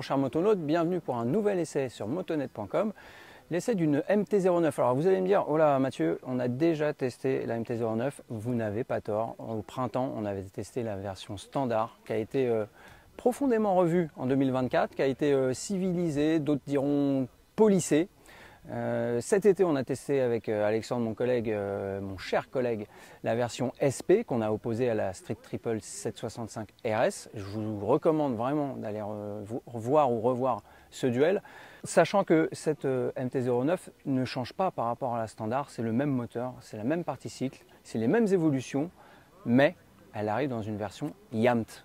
chers motonautes, bienvenue pour un nouvel essai sur motonet.com, l'essai d'une MT-09. Alors vous allez me dire, oh là Mathieu, on a déjà testé la MT-09, vous n'avez pas tort. Au printemps, on avait testé la version standard qui a été profondément revue en 2024, qui a été civilisée, d'autres diront polissée. Cet été, on a testé avec Alexandre, mon collègue, mon cher collègue, la version SP qu'on a opposée à la Street Triple 765 RS. Je vous recommande vraiment d'aller voir ou revoir ce duel, sachant que cette MT-09 ne change pas par rapport à la standard. C'est le même moteur, c'est la même partie cycle, c'est les mêmes évolutions, mais elle arrive dans une version YAMT,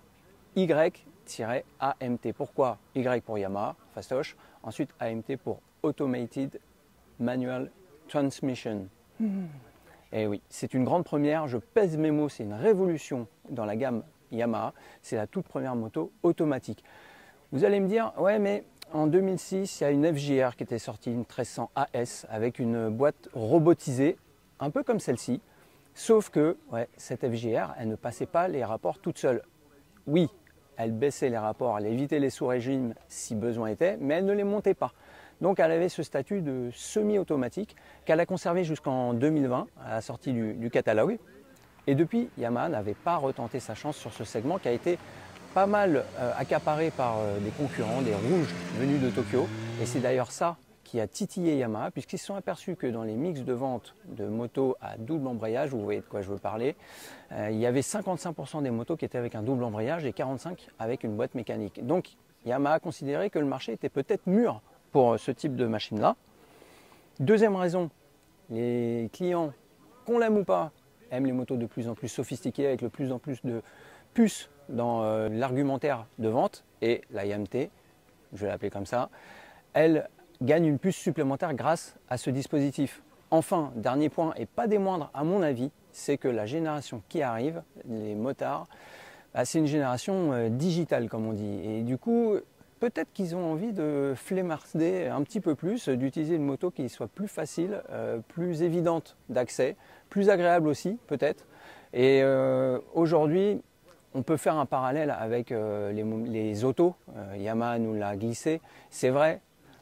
Y-AMT. Pourquoi Y pour Yamaha, fastoche, ensuite AMT pour Automated Manual Transmission. Et oui, c'est une grande première, je pèse mes mots, c'est une révolution dans la gamme Yamaha. C'est la toute première moto automatique. Vous allez me dire, ouais mais en 2006, il y a une FJR qui était sortie, une 1300 AS, avec une boîte robotisée, un peu comme celle-ci. Sauf que ouais, cette FJR, elle ne passait pas les rapports toute seule. Oui, elle baissait les rapports, elle évitait les sous-régimes si besoin était, mais elle ne les montait pas. Donc elle avait ce statut de semi-automatique qu'elle a conservé jusqu'en 2020, à la sortie du catalogue. Et depuis, Yamaha n'avait pas retenté sa chance sur ce segment qui a été pas mal accaparé par des concurrents, des rouges venus de Tokyo. Et c'est d'ailleurs ça qui a titillé Yamaha, puisqu'ils se sont aperçus que dans les mix de vente de motos à double embrayage, vous voyez de quoi je veux parler, il y avait 55% des motos qui étaient avec un double embrayage et 45% avec une boîte mécanique. Donc Yamaha a considéré que le marché était peut-être mûr pour ce type de machine-là. Deuxième raison, les clients, qu'on l'aime ou pas, aiment les motos de plus en plus sophistiquées avec de plus en plus de puces dans l'argumentaire de vente. Et la YAMT, je vais l'appeler comme ça, elle gagne une puce supplémentaire grâce à ce dispositif. Enfin, dernier point et pas des moindres à mon avis, c'est que la génération qui arrive, les motards, c'est une génération digitale comme on dit. Et du coup, peut-être qu'ils ont envie de flemmarder un petit peu plus, d'utiliser une moto qui soit plus facile, plus évidente d'accès, plus agréable aussi peut-être. Et aujourd'hui, on peut faire un parallèle avec les autos. Yamaha nous l'a glissé. C'est vrai,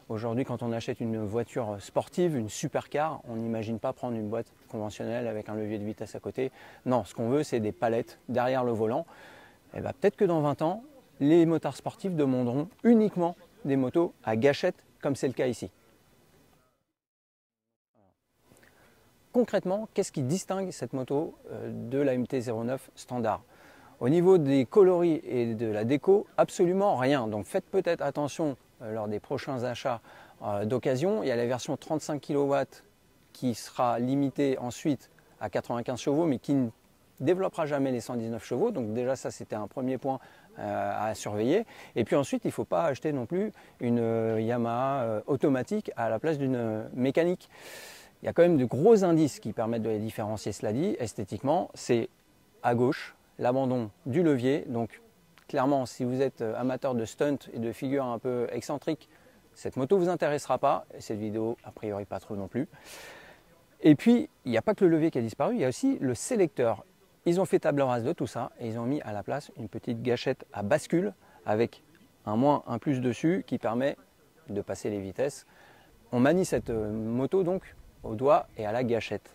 aujourd'hui quand on achète une voiture sportive, une supercar, on n'imagine pas prendre une boîte conventionnelle avec un levier de vitesse à côté. Non, ce qu'on veut c'est des palettes derrière le volant. Et ben, peut-être que dans 20 ans, les motards sportifs demanderont uniquement des motos à gâchette, comme c'est le cas ici. Concrètement, qu'est-ce qui distingue cette moto de la MT-09 standard? Au niveau des coloris et de la déco, absolument rien. Donc faites peut-être attention lors des prochains achats d'occasion. Il y a la version 35 kW qui sera limitée ensuite à 95 chevaux, mais qui ne développera jamais les 119 chevaux. Donc déjà ça, c'était un premier point à surveiller. Et puis ensuite, il ne faut pas acheter non plus une Yamaha automatique à la place d'une mécanique. Il y a quand même de gros indices qui permettent de les différencier, cela dit, esthétiquement. C'est à gauche l'abandon du levier. Donc clairement, si vous êtes amateur de stunt et de figures un peu excentriques, cette moto ne vous intéressera pas. Et cette vidéo, a priori, pas trop non plus. Et puis, il n'y a pas que le levier qui a disparu, il y a aussi le sélecteur. Ils ont fait table rase de tout ça et ils ont mis à la place une petite gâchette à bascule avec un moins, un plus dessus qui permet de passer les vitesses. On manie cette moto donc au doigt et à la gâchette.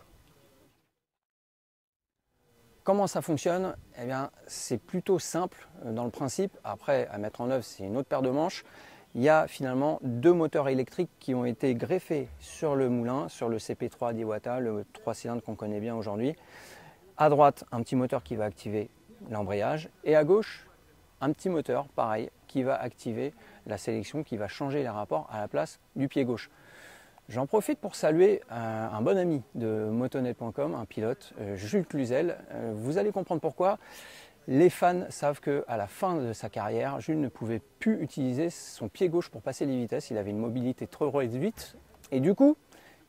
Comment ça fonctionne? Eh bien, c'est plutôt simple dans le principe. Après, à mettre en œuvre, c'est une autre paire de manches. Il y a finalement deux moteurs électriques qui ont été greffés sur le moulin, sur le CP3 d'Iwata, le 3 cylindres qu'on connaît bien aujourd'hui. À droite, un petit moteur qui va activer l'embrayage et à gauche, un petit moteur, pareil, qui va activer la sélection, qui va changer les rapports à la place du pied gauche. J'en profite pour saluer un bon ami de motonet.com, un pilote, Jules Cluzel. Vous allez comprendre pourquoi. Les fans savent qu'à la fin de sa carrière, Jules ne pouvait plus utiliser son pied gauche pour passer les vitesses. Il avait une mobilité trop réduite et du coup,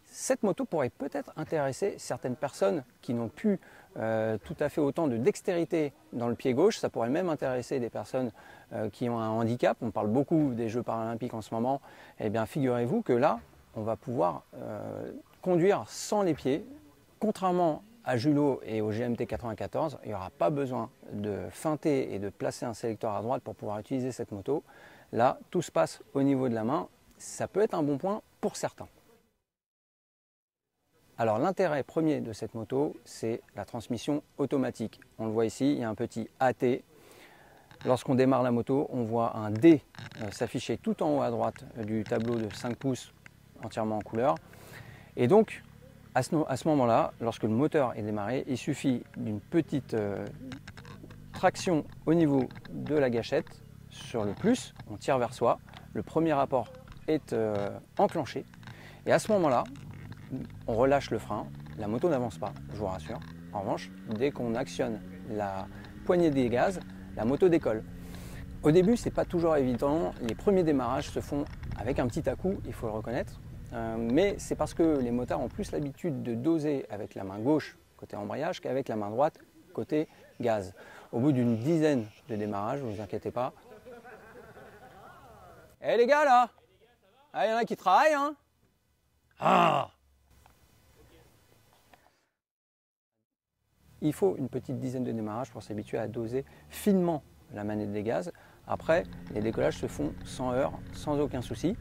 cette moto pourrait peut-être intéresser certaines personnes qui n'ont plus tout à fait autant de dextérité dans le pied gauche. Ça pourrait même intéresser des personnes qui ont un handicap. On parle beaucoup des Jeux paralympiques en ce moment. Eh bien, figurez-vous que là, on va pouvoir conduire sans les pieds. Contrairement à Julot et au GMT 94, il n'y aura pas besoin de feinter et de placer un sélecteur à droite pour pouvoir utiliser cette moto. Là, tout se passe au niveau de la main. Ça peut être un bon point pour certains. Alors l'intérêt premier de cette moto, c'est la transmission automatique. On le voit ici, il y a un petit AT. Lorsqu'on démarre la moto, on voit un D s'afficher tout en haut à droite du tableau de 5 pouces entièrement en couleur. Et donc, à ce moment-là, lorsque le moteur est démarré, il suffit d'une petite traction au niveau de la gâchette sur le plus, on tire vers soi, le premier rapport est enclenché et à ce moment-là, on relâche le frein, la moto n'avance pas, je vous rassure. En revanche, dès qu'on actionne la poignée des gaz, la moto décolle. Au début, c'est pas toujours évident, les premiers démarrages se font avec un petit à-coup, il faut le reconnaître, mais c'est parce que les motards ont plus l'habitude de doser avec la main gauche côté embrayage qu'avec la main droite côté gaz. Au bout d'une dizaine de démarrages, ne vous inquiétez pas. Eh les gars là, il y en a qui travaillent hein. Ah, il faut une petite dizaine de démarrages pour s'habituer à doser finement la manette des gaz. Après, les décollages se font sans heurts, sans aucun souci.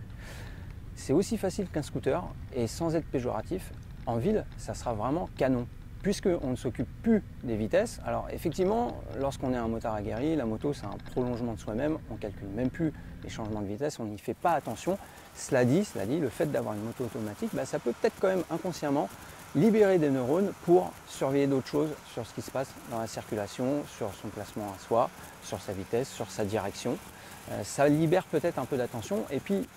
C'est aussi facile qu'un scooter et sans être péjoratif, en ville, ça sera vraiment canon. Puisqu'on ne s'occupe plus des vitesses, alors effectivement, lorsqu'on est un motard aguerri, la moto c'est un prolongement de soi-même, on ne calcule même plus les changements de vitesse, on n'y fait pas attention. Cela dit, le fait d'avoir une moto automatique, ça peut peut-être quand même inconsciemment libérer des neurones pour surveiller d'autres choses sur ce qui se passe dans la circulation, sur son placement à soi, sur sa vitesse, sur sa direction. Ça libère peut-être un peu d'attention et puis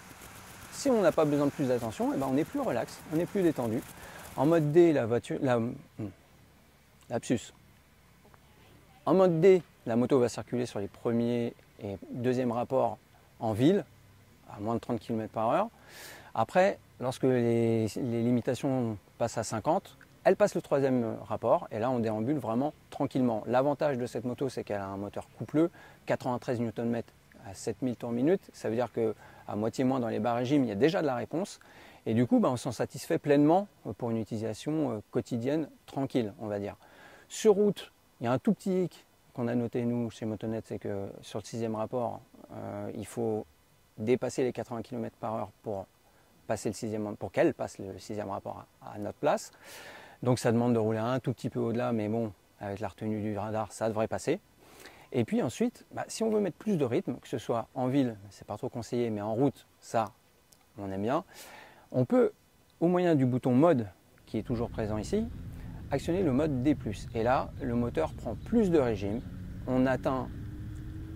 si on n'a pas besoin de plus d'attention, on est plus relax, on est plus détendu. En mode D, lapsus. En mode D, la moto va circuler sur les premiers et deuxièmes rapports en ville, à moins de 30 km/h. Après, lorsque les limitations passent à 50, elle passe le troisième rapport et là on déambule vraiment tranquillement. L'avantage de cette moto, c'est qu'elle a un moteur coupleux, 93 Nm à 7000 tours minute. Ça veut dire qu'à moitié moins dans les bas régimes, il y a déjà de la réponse. Et du coup, on s'en satisfait pleinement pour une utilisation quotidienne tranquille, on va dire. Sur route, il y a un tout petit hic qu'on a noté nous chez Motonet, c'est que sur le sixième rapport, il faut dépasser les 80 km/h pour qu'elle passe le sixième rapport à notre place. Donc ça demande de rouler un tout petit peu au-delà, mais bon, avec la retenue du radar, ça devrait passer. Et puis ensuite, si on veut mettre plus de rythme, que ce soit en ville, c'est pas trop conseillé, mais en route, ça, on aime bien. On peut, au moyen du bouton mode, qui est toujours présent ici, actionner le mode D+. Et là, le moteur prend plus de régime. On atteint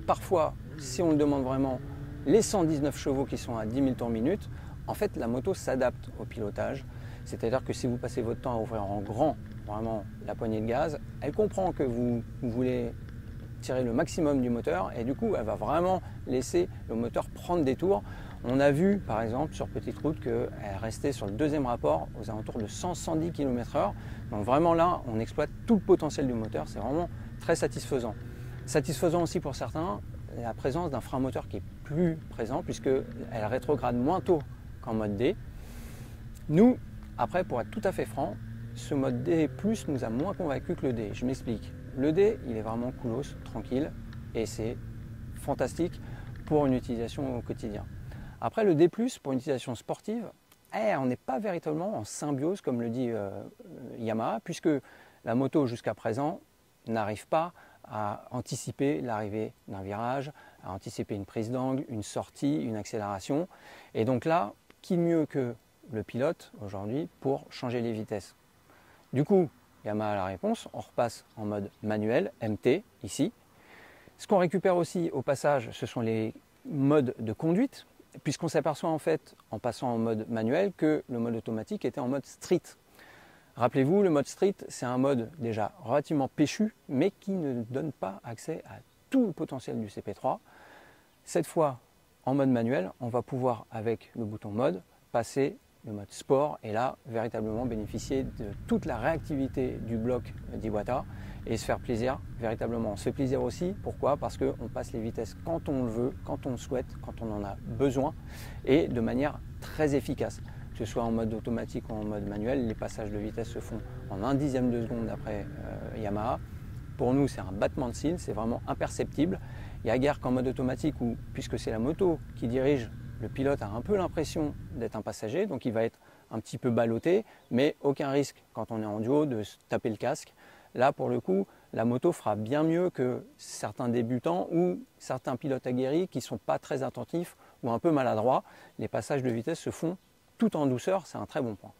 parfois, si on le demande vraiment, les 119 chevaux qui sont à 10 000 tours minute. En fait, la moto s'adapte au pilotage. C'est-à-dire que si vous passez votre temps à ouvrir en grand, vraiment, la poignée de gaz, elle comprend que vous voulez tirer le maximum du moteur et du coup, elle va vraiment laisser le moteur prendre des tours. On a vu par exemple sur petite route qu'elle restait sur le deuxième rapport aux alentours de 100-110 km/h. Donc vraiment là, on exploite tout le potentiel du moteur, c'est vraiment très satisfaisant. Satisfaisant aussi pour certains, la présence d'un frein moteur qui est plus présent puisqu'elle rétrograde moins tôt qu'en mode D. Nous, après, pour être tout à fait franc, ce mode D+, nous a moins convaincu que le D. Je m'explique. Le D, il est vraiment coolos, tranquille, et c'est fantastique pour une utilisation au quotidien. Après, le D+, pour une utilisation sportive, on n'est pas véritablement en symbiose, comme le dit Yamaha, puisque la moto, jusqu'à présent, n'arrive pas à anticiper l'arrivée d'un virage, à anticiper une prise d'angle, une sortie, une accélération. Et donc là, qui mieux que le pilote aujourd'hui pour changer les vitesses? Du coup, Yamaha a la réponse, on repasse en mode manuel, MT, ici. Ce qu'on récupère aussi au passage, ce sont les modes de conduite, puisqu'on s'aperçoit en fait, en passant en mode manuel, que le mode automatique était en mode street. Rappelez-vous, le mode street, c'est un mode déjà relativement péchu, mais qui ne donne pas accès à tout le potentiel du CP3. Cette fois, en mode manuel, on va pouvoir, avec le bouton mode, passer le mode sport et là, véritablement bénéficier de toute la réactivité du bloc d'Iwata et se faire plaisir véritablement. On se fait plaisir aussi, pourquoi? Parce qu'on passe les vitesses quand on le veut, quand on le souhaite, quand on en a besoin et de manière très efficace. Que ce soit en mode automatique ou en mode manuel, les passages de vitesse se font en 1/10 de seconde d'après Yamaha. Pour nous, c'est un battement de cils, c'est vraiment imperceptible. Il n'y a guère qu'en mode automatique où, puisque c'est la moto qui dirige, le pilote a un peu l'impression d'être un passager, donc il va être un petit peu ballotté, mais aucun risque quand on est en duo de se taper le casque. Là, pour le coup, la moto fera bien mieux que certains débutants ou certains pilotes aguerris qui ne sont pas très attentifs ou un peu maladroits. Les passages de vitesse se font tout en douceur, c'est un très bon point.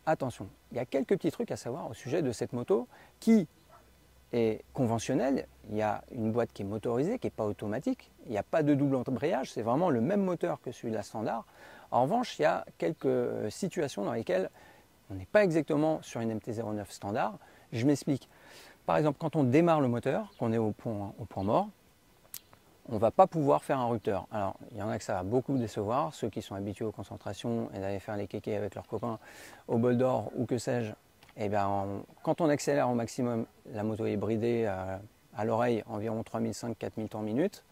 Attention, il y a quelques petits trucs à savoir au sujet de cette moto qui est conventionnelle. Il y a une boîte qui est motorisée, qui n'est pas automatique. Il n'y a pas de double embrayage, c'est vraiment le même moteur que celui-là standard. En revanche, il y a quelques situations dans lesquelles on n'est pas exactement sur une MT-09 standard. Je m'explique. Par exemple, quand on démarre le moteur, qu'on est au point mort, on ne va pas pouvoir faire un rupteur. Alors, il y en a que ça va beaucoup décevoir, ceux qui sont habitués aux concentrations et d'aller faire les kékés avec leurs copains au bol d'or ou que sais-je. Eh bien, quand on accélère au maximum, la moto est bridée à l'oreille environ 3500-4000 tours minute.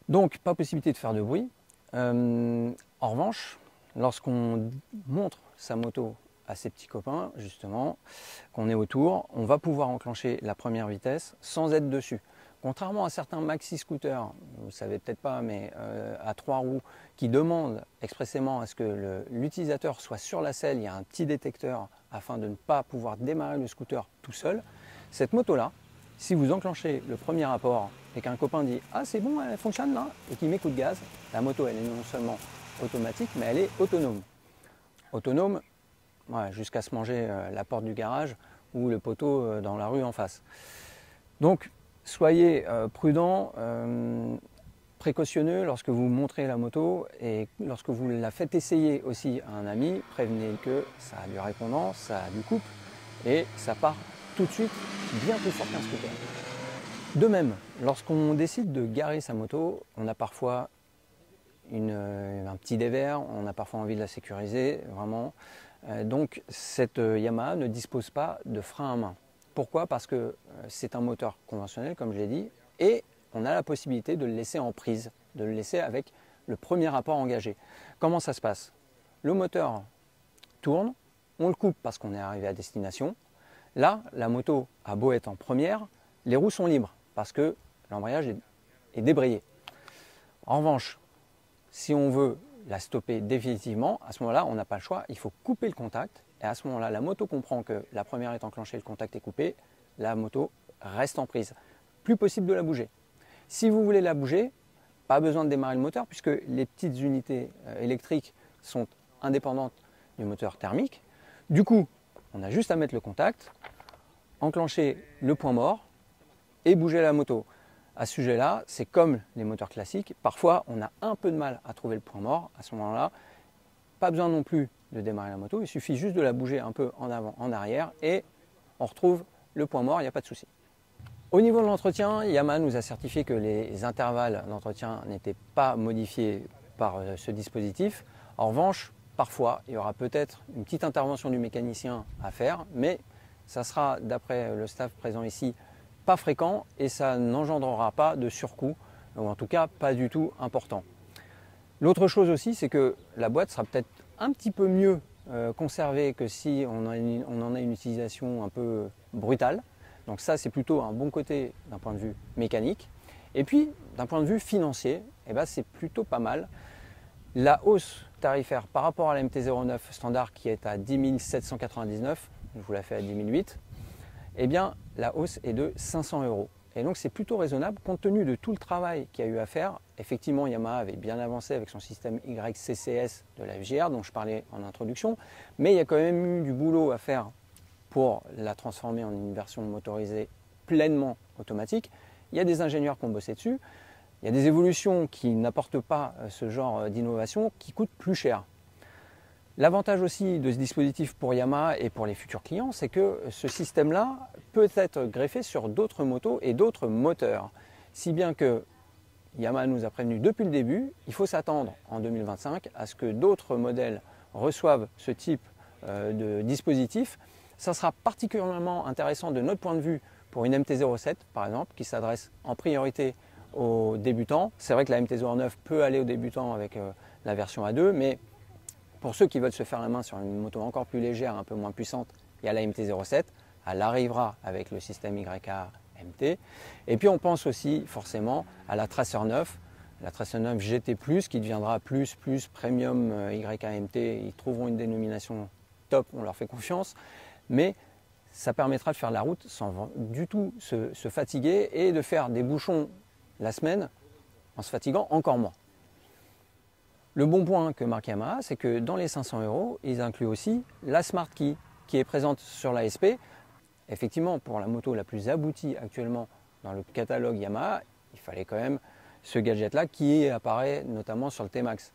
Donc, pas possibilité de faire de bruit. En revanche, lorsqu'on montre sa moto à ses petits copains, justement, qu'on est autour, on va pouvoir enclencher la première vitesse sans être dessus. Contrairement à certains maxi scooters, vous ne savez peut-être pas, mais à 3 roues, qui demandent expressément à ce que l'utilisateur soit sur la selle, il y a un petit détecteur afin de ne pas pouvoir démarrer le scooter tout seul. Cette moto-là, si vous enclenchez le premier rapport et qu'un copain dit « Ah c'est bon, elle fonctionne là » et qu'il met coup de gaz, la moto elle est non seulement automatique, mais elle est autonome. Autonome, ouais, jusqu'à se manger la porte du garage ou le poteau dans la rue en face. Donc, soyez prudents, précautionneux lorsque vous montrez la moto et lorsque vous la faites essayer aussi à un ami, prévenez que ça a du répondant, ça a du couple et ça part tout de suite bien plus fort qu'un scooter. De même, lorsqu'on décide de garer sa moto, on a parfois un petit dévers, on a parfois envie de la sécuriser, vraiment. Donc cette Yamaha ne dispose pas de frein à main. Pourquoi? Parce que c'est un moteur conventionnel, comme je l'ai dit, et on a la possibilité de le laisser en prise, de le laisser avec le premier rapport engagé. Comment ça se passe? Le moteur tourne, on le coupe parce qu'on est arrivé à destination. Là, la moto a beau être en première, les roues sont libres parce que l'embrayage est débrayé. En revanche, si on veut la stopper définitivement, à ce moment-là, on n'a pas le choix, il faut couper le contact. Et à ce moment-là, la moto comprend que la première est enclenchée, le contact est coupé, la moto reste en prise. Plus possible de la bouger. Si vous voulez la bouger, pas besoin de démarrer le moteur puisque les petites unités électriques sont indépendantes du moteur thermique. Du coup, on a juste à mettre le contact, enclencher le point mort et bouger la moto. À ce sujet-là, c'est comme les moteurs classiques. Parfois, on a un peu de mal à trouver le point mort. À ce moment-là, pas besoin non plus de démarrer la moto. Il suffit juste de la bouger un peu en avant, en arrière et on retrouve le point mort, il n'y a pas de souci. Au niveau de l'entretien, Yamaha nous a certifié que les intervalles d'entretien n'étaient pas modifiés par ce dispositif. En revanche, parfois, il y aura peut-être une petite intervention du mécanicien à faire, mais ça sera, d'après le staff présent ici, pas fréquent et ça n'engendrera pas de surcoût, ou en tout cas pas du tout important. L'autre chose aussi, c'est que la boîte sera peut-être un petit peu mieux conservée que si on en a une utilisation un peu brutale. Donc ça, c'est plutôt un bon côté d'un point de vue mécanique. Et puis, d'un point de vue financier, eh ben, c'est plutôt pas mal. La hausse tarifaire par rapport à la MT-09 standard qui est à 10 799, je vous la fais à 10 008, eh bien, la hausse est de 500 €. Et donc, c'est plutôt raisonnable compte tenu de tout le travail qu'il y a eu à faire. Effectivement, Yamaha avait bien avancé avec son système YCCS de la FJR, dont je parlais en introduction, mais il y a quand même eu du boulot à faire pour la transformer en une version motorisée pleinement automatique. Il y a des ingénieurs qui ont bossé dessus. Il y a des évolutions qui n'apportent pas ce genre d'innovation qui coûtent plus cher. L'avantage aussi de ce dispositif pour Yamaha et pour les futurs clients, c'est que ce système-là peut être greffé sur d'autres motos et d'autres moteurs. Si bien que Yamaha nous a prévenu depuis le début, il faut s'attendre en 2025 à ce que d'autres modèles reçoivent ce type de dispositif. Ça sera particulièrement intéressant de notre point de vue pour une MT-07 par exemple, qui s'adresse en priorité aux débutants. C'est vrai que la MT-09 peut aller aux débutants avec la version A2, mais pour ceux qui veulent se faire la main sur une moto encore plus légère, un peu moins puissante, il y a la MT-07. Elle arrivera avec le système YK MT. Et puis on pense aussi forcément à la Tracer 9, la Tracer 9 GT+, qui deviendra plus Premium YAMT. Ils trouveront une dénomination top, on leur fait confiance. Mais ça permettra de faire la route sans du tout se fatiguer et de faire des bouchons la semaine en se fatiguant encore moins. Le bon point que marque Yamaha, c'est que dans les 500 €, ils incluent aussi la Smart Key qui est présente sur la SP. Effectivement, pour la moto la plus aboutie actuellement dans le catalogue Yamaha, il fallait quand même ce gadget-là qui apparaît notamment sur le T-Max,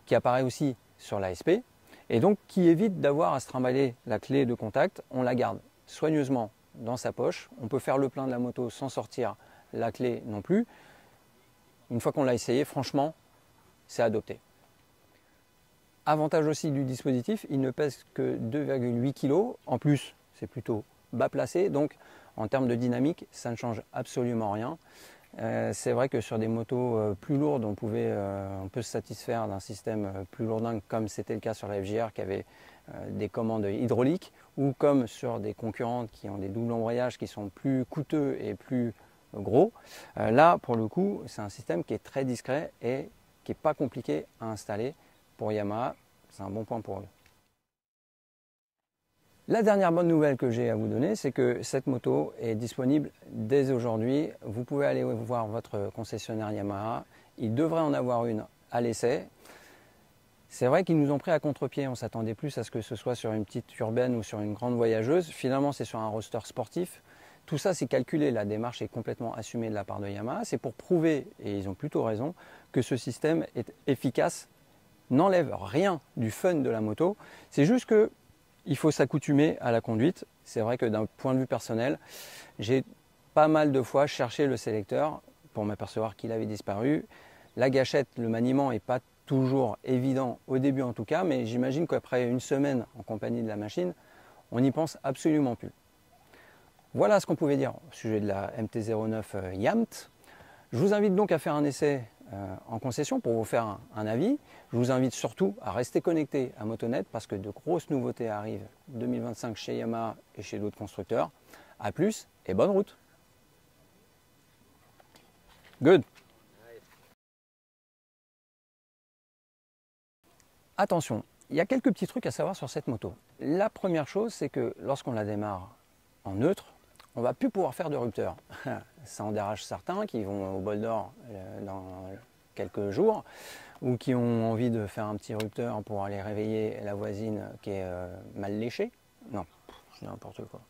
qui apparaît aussi sur la SP et donc qui évite d'avoir à se trimballer la clé de contact. On la garde soigneusement dans sa poche. On peut faire le plein de la moto sans sortir la clé non plus. Une fois qu'on l'a essayé, franchement, c'est adopté. Avantage aussi du dispositif, il ne pèse que 2,8 kg. En plus, c'est plutôt bas placé, donc en termes de dynamique, ça ne change absolument rien. C'est vrai que sur des motos plus lourdes, on peut se satisfaire d'un système plus lourdin, comme c'était le cas sur la FJR qui avait des commandes hydrauliques, ou comme sur des concurrentes qui ont des doubles embrayages qui sont plus coûteux et plus gros. Là, pour le coup, c'est un système qui est très discret et qui n'est pas compliqué à installer. Pour Yamaha, c'est un bon point pour eux. La dernière bonne nouvelle que j'ai à vous donner, c'est que cette moto est disponible dès aujourd'hui. Vous pouvez aller voir votre concessionnaire Yamaha. Il devrait en avoir une à l'essai. C'est vrai qu'ils nous ont pris à contre-pied. On s'attendait plus à ce que ce soit sur une petite urbaine ou sur une grande voyageuse. Finalement, c'est sur un roadster sportif. Tout ça, c'est calculé. La démarche est complètement assumée de la part de Yamaha. C'est pour prouver, et ils ont plutôt raison, que ce système est efficace, n'enlève rien du fun de la moto. C'est juste que il faut s'accoutumer à la conduite. C'est vrai que d'un point de vue personnel, j'ai pas mal de fois cherché le sélecteur pour m'apercevoir qu'il avait disparu. La gâchette, le maniement n'est pas toujours évident au début en tout cas, mais j'imagine qu'après une semaine en compagnie de la machine, on n'y pense absolument plus. Voilà ce qu'on pouvait dire au sujet de la MT-09 YAMT. Je vous invite donc à faire un essai en concession pour vous faire un avis. Je vous invite surtout à rester connecté à Motonet parce que de grosses nouveautés arrivent 2025 chez Yamaha et chez d'autres constructeurs. A plus et bonne route. Good. Attention, il y a quelques petits trucs à savoir sur cette moto. La première chose, c'est que lorsqu'on la démarre en neutre, on ne va plus pouvoir faire de rupteur. Ça en dérange certains qui vont au bol d'or dans quelques jours ou qui ont envie de faire un petit rupteur pour aller réveiller la voisine qui est mal léchée. Non, n'importe quoi.